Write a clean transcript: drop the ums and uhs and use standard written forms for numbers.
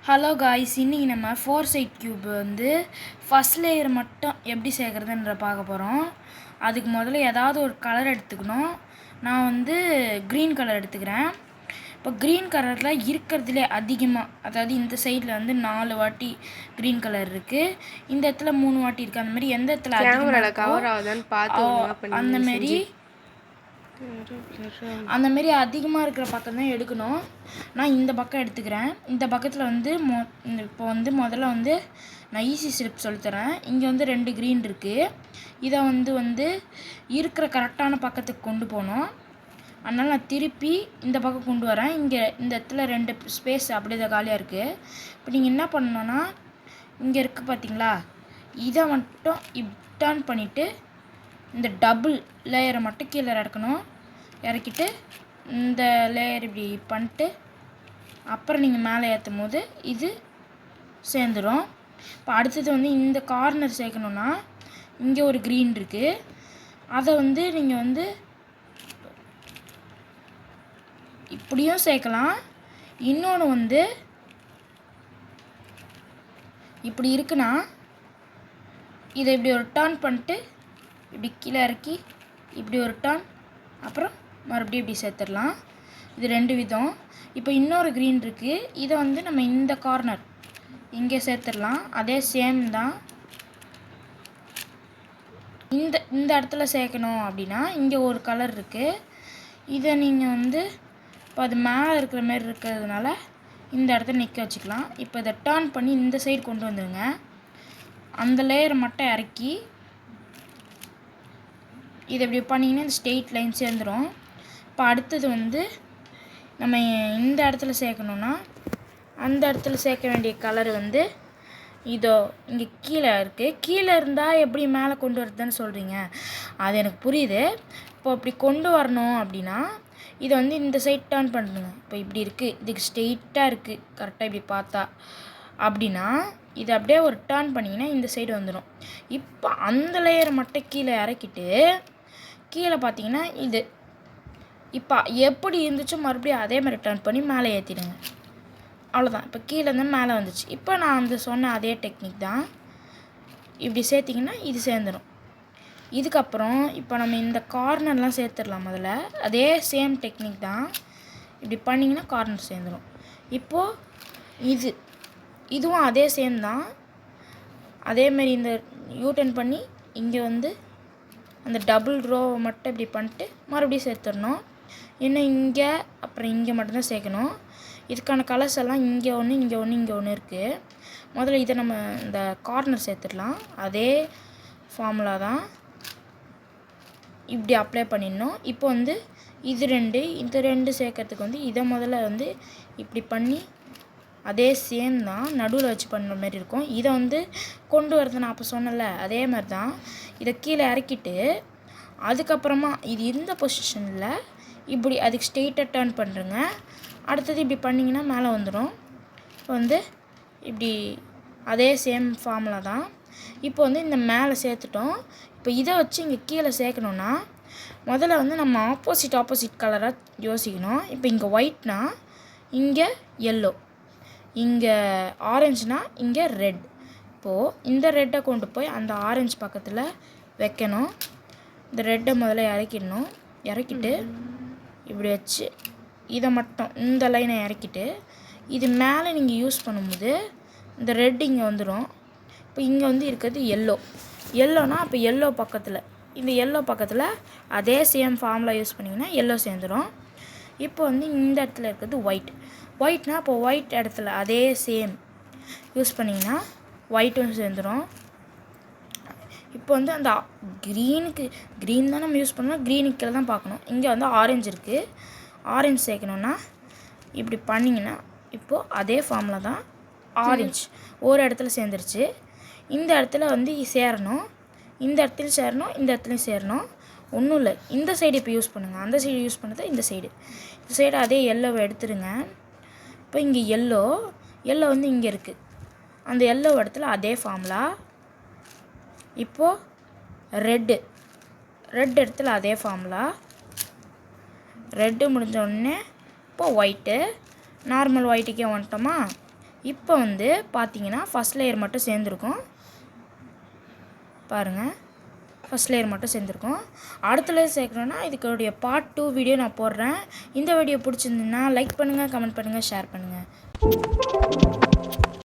Hello guys, இன்றைக்கி நம்ம 4 side cube வந்து ஃபஸ்ட் லேயர் மட்டும் எப்படி சேர்க்குறதுன்ற பார்க்க போகிறோம். அதுக்கு முதல்ல ஏதாவது ஒரு கலர் எடுத்துக்கணும். நான் வந்து க்ரீன் கலர் எடுத்துக்கிறேன். இப்போ க்ரீன் கலரில் இருக்கிறதுலே அதிகமாக, அதாவது இந்த சைடில் வந்து 4 வாட்டி க்ரீன் கலர் இருக்குது, இந்த இடத்துல 3 வாட்டி இருக்குது. அந்த மாதிரி எந்த இடத்துல அதிகமாக கவர் ஆகுதுன்னு பார்த்து அந்த மாரி அதிகமாக இருக்கிற பக்கம் தான் எடுக்கணும். நான் இந்த பக்கம் எடுத்துக்கிறேன். இந்த பக்கத்தில் வந்து இப்போ வந்து முதல்ல வந்து நான் ஈஸி ஸ்டெப் சொல்லித்தரேன். இங்கே வந்து 2 க்ரீன் இருக்குது. இதை வந்து இருக்கிற கரெக்டான பக்கத்துக்கு கொண்டு போகணும். அதனால் நான் திருப்பி இந்த பக்கம் கொண்டு வரேன். இங்கே இந்த இடத்துல 2 ஸ்பேஸ் அப்படியே தான் காலியாக இருக்குது. இப்போ நீங்கள் என்ன பண்ணணுன்னா, இங்கே இருக்குது பார்த்தீங்களா, இதை மட்டும் டர்ன் பண்ணிவிட்டு இந்த டபுள் லேயரை மட்டும் கீழே இறக்கிட்டு இந்த லேயர் இப்படி பண்ணிட்டு அப்புறம் நீங்கள் மேலே ஏற்றும் போது இது சேர்ந்துடும். இப்போ அடுத்தது வந்து இந்த கார்னர் சேர்க்கணுன்னா, இங்கே ஒரு க்ரீன் இருக்குது, அதை வந்து நீங்கள் வந்து இப்படியும் சேர்க்கலாம். இன்னொன்று வந்து இப்படி இருக்குன்னா, இதை இப்படி ஒரு டர்ன் பண்ணிட்டு இப்படி கீழே இறக்கி இப்படி ஒரு டர்ன், அப்புறம் மறுபடியும் இப்படி சேர்த்துடலாம். இது 2 விதம். இப்போ இன்னொரு க்ரீன் இருக்குது, இதை வந்து நம்ம இந்த கார்னர் இங்கே சேர்த்துடலாம். அதே சேம் தான். இந்த இடத்துல சேர்க்கணும் அப்படின்னா, இங்கே ஒரு கலர் இருக்குது, இதை நீங்கள் வந்து இப்போ அது மேலே இருக்கிற மாதிரி இருக்கிறதுனால இந்த இடத்துல நிற்க வச்சுக்கலாம். இப்போ இதை டர்ன் பண்ணி இந்த சைடு கொண்டு வந்துடுங்க. அந்த லேயரை மட்டும் இறக்கி இதை இப்படி பண்ணிங்கன்னா இந்த ஸ்ட்ரெயிட் லைன் சேர்ந்துடும். இப்போ அடுத்தது வந்து நம்ம இந்த இடத்துல சேர்க்கணுன்னா, அந்த இடத்துல சேர்க்க வேண்டிய கலர் வந்து இதோ இங்கே கீழே இருக்குது. கீழே இருந்தால் எப்படி மேலே கொண்டு வரதுன்னு சொல்கிறீங்க, அது எனக்கு புரியுது. இப்போ அப்படி கொண்டு வரணும் அப்படின்னா இதை வந்து இந்த சைட் டர்ன் பண்ணுங்க. இப்போ இப்படி இருக்குது, இதுக்கு ஸ்ட்ரெயிட்டாக இருக்குது கரெக்டாக இப்படி பார்த்தா. அப்படின்னா இதை அப்படியே ஒரு டர்ன் பண்ணிங்கன்னா இந்த சைடு வந்துடும். இப்போ அந்த லேயரை மட்டும் கீழே இறக்கிட்டு கீழே பார்த்தீங்கன்னா இது இப்போ எப்படி இருந்துச்சோ மறுபடியும் அதே மாதிரி டர்ன் பண்ணி மேலே ஏற்றிடுங்க. அவ்வளோதான். இப்போ கீழே இருந்து மேலே வந்துச்சு. இப்போ நான் அந்த சொன்ன அதே டெக்னிக் தான். இப்படி சேர்த்திங்கன்னா இது சேர்ந்துடும். இதுக்கப்புறம் இப்போ நம்ம இந்த கார்னர்லாம் சேர்த்துடலாம். முதல்ல அதே சேம் டெக்னிக் தான். இப்படி பண்ணிங்கன்னா கார்னர் சேர்ந்துடும். இப்போது இதுவும் அதே சேம் தான். அதேமாரி இந்த யூட்டர்ன் பண்ணி இங்கே வந்து அந்த டபுள் ரோவை மட்டும் இப்படி பண்ணிட்டு மறுபடியும் சேர்த்துடணும். இன்னும் இங்கே அப்புறம் இங்கே மட்டும்தான் சேர்க்கணும். இதுக்கான கலர்ஸ் எல்லாம் இங்கே ஒன்று, இங்கே ஒன்று, இங்கே ஒன்று இருக்குது. முதல்ல இதை நம்ம இந்த கார்னர் சேர்த்துடலாம். அதே ஃபார்முலா தான். இப்படி அப்ளை பண்ணிடணும். இப்போ வந்து இந்த ரெண்டு சேர்க்கறதுக்கு வந்து இதை முதல்ல வந்து இப்படி பண்ணி அதே சேம் தான் நடுவில் வச்சு பண்ணுற மாதிரி இருக்கும். இதை வந்து கொண்டு வரது நான் அப்போ சொன்னல, அதே மாதிரி தான். இதை கீழே இறக்கிட்டு அதுக்கப்புறமா இது இந்த பொசிஷனில் இப்படி அதுக்கு ஸ்ட்ரெயிட்டாக டர்ன் பண்ணுறங்க. அடுத்தது இப்படி பண்ணிங்கன்னா மேலே வந்துடும். இப்போ வந்து இப்படி அதே சேம் ஃபார்முலா தான். இப்போ வந்து இந்த மேலே சேர்த்துட்டோம். இப்போ இதை வச்சு இங்கே கீழே சேர்க்கணுன்னா முதல்ல வந்து நம்ம ஆப்போசிட் கலராக யோசிக்கணும். இப்போ இங்கே ஒயிட்னா இங்கே எல்லோ, இங்கே ஆரஞ்சுனா இங்கே ரெட். இப்போது இந்த ரெட்டை கொண்டு போய் அந்த ஆரஞ்சு பக்கத்தில் வைக்கணும். இந்த ரெட்டை முதல்ல இறக்கிட்டு இப்படி வச்சு இதை மட்டும் இந்த லைனை இறக்கிட்டு இது மேலே நீங்கள் யூஸ் பண்ணும்போது இந்த ரெட் இங்கே வந்துடும். இப்போ இங்கே வந்து இருக்கிறது எல்லோனா அப்போ இந்த எல்லோ பக்கத்தில் அதே சேம் ஃபார்முலா யூஸ் பண்ணிங்கன்னா எல்லோ சேர்ந்துடும். இப்போ வந்து இந்த இடத்துல இருக்கிறது ஒயிட்னா அப்போ ஒயிட் இடத்துல அதே சேம் யூஸ் பண்ணிங்கன்னா ஒயிட்டும் சேர்ந்துடும். இப்போ வந்து அந்த க்ரீன் தான் நம்ம யூஸ் பண்ணணும். க்ரீனுக்கு கீழே தான் பார்க்கணும். இங்கே வந்து ஆரஞ்சு இருக்குது. ஆரஞ்சு சேர்க்கணுன்னா இப்படி பண்ணிங்கன்னா இப்போது அதே ஃபார்முலா தான். ஆரஞ்சு ஒரு இடத்துல சேர்ந்துருச்சு. இந்த இடத்துல வந்து சேரணும், இந்த இடத்துலையும் சேரணும், இந்த இடத்துலையும் சேரணும். ஒன்றும் இல்லை, இந்த சைடு இப்போ யூஸ் பண்ணுங்கள். அந்த சைடு யூஸ் பண்ணது இந்த சைடு அதே எல்லோவை எடுத்துடுங்க. இப்போ இங்கே எல்லோ வந்து இங்கே இருக்குது. அந்த எல்லோ இடத்துல அதே ஃபார்முலா. இப்போது ரெட் இடத்துல அதே ஃபார்முலா. ரெட்டு முடிஞ்ச உடனே இப்போது ஒயிட்டு, நார்மல் ஒயிட்டுக்கே வந்துட்டோமா. இப்போ வந்து பார்த்தீங்கன்னா ஃபஸ்ட் லேயர் மட்டும் சேர்ந்துருக்கும் பாருங்கள். ஃபஸ்ட் லேயர் மட்டும் சேர்ந்துருக்கும். அடுத்த லேயர் சேர்க்கணுன்னா இதுக்குடைய பார்ட் 2 வீடியோ நான் போடுறேன். இந்த வீடியோ பிடிச்சிருந்துன்னா லைக் பண்ணுங்கள், கமெண்ட் பண்ணுங்கள், ஷேர் பண்ணுங்கள்.